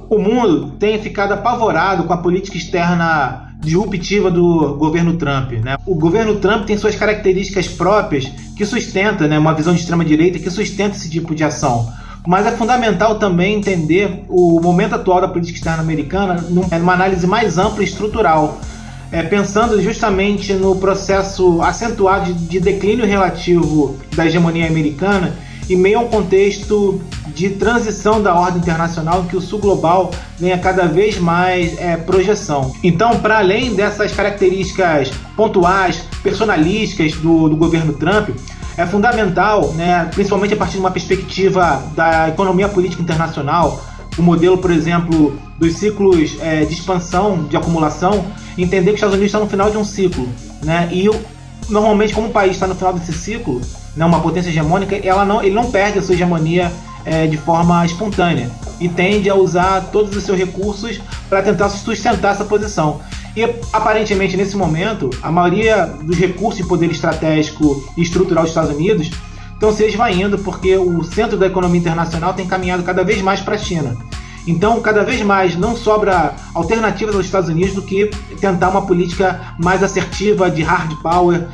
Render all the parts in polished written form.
O mundo tem ficado apavorado com a política externa disruptiva do governo Trump, né? O governo Trump tem suas características próprias que sustenta, né, uma visão de extrema-direita que sustenta esse tipo de ação. Mas é fundamental também entender o momento atual da política externa americana numa análise mais ampla e estrutural, pensando justamente no processo acentuado de declínio relativo da hegemonia americana em meio a um contexto de transição da ordem internacional em que o sul global ganha cada vez mais projeção. Então, para além dessas características pontuais, personalísticas do governo Trump, é fundamental, né, principalmente a partir de uma perspectiva da economia política internacional, o modelo, por exemplo, dos ciclos de expansão, de acumulação, entender que os Estados Unidos estão no final de um ciclo, né, e normalmente, como o país está no final desse ciclo, né, uma potência hegemônica, ele não perde a sua hegemonia de forma espontânea e tende a usar todos os seus recursos para tentar sustentar essa posição. E, aparentemente, nesse momento, a maioria dos recursos de poder estratégico e estrutural dos Estados Unidos estão se esvaindo porque o centro da economia internacional tem caminhado cada vez mais para a China. Então, cada vez mais não sobra alternativas aos Estados Unidos do que tentar uma política mais assertiva, de hard power,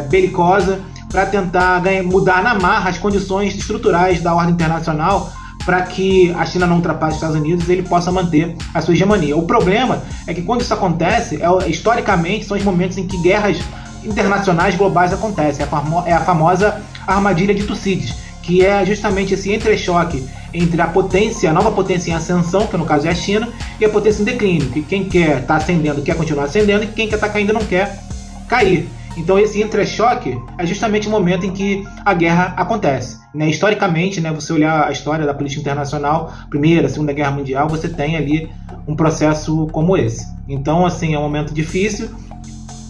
belicosa, para tentar mudar na marra as condições estruturais da ordem internacional para que a China não ultrapasse os Estados Unidos e ele possa manter a sua hegemonia. O problema é que quando isso acontece, historicamente, são os momentos em que guerras internacionais globais acontecem. É a famosa armadilha de Tucídides, que é justamente esse entrechoque entre a nova potência em ascensão, que no caso é a China, e a potência em declínio, que quem quer estar ascendendo quer continuar ascendendo e quem quer estar caindo não quer cair. Então esse entrechoque é justamente o momento em que a guerra acontece, né? Historicamente, né, você olhar a história da política internacional, Primeira, Segunda Guerra Mundial, você tem ali um processo como esse. Então, assim, é um momento difícil,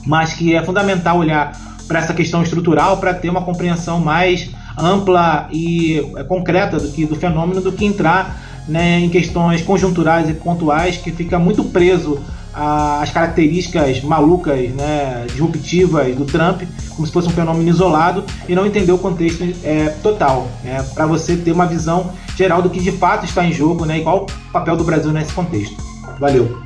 mas que é fundamental olhar para essa questão estrutural para ter uma compreensão mais ampla e concreta do fenômeno, do que entrar, né, em questões conjunturais e pontuais que fica muito preso às características malucas, né, disruptivas do Trump, como se fosse um fenômeno isolado, e não entender o contexto total, né, para você ter uma visão geral do que de fato está em jogo, né, e qual o papel do Brasil nesse contexto. Valeu!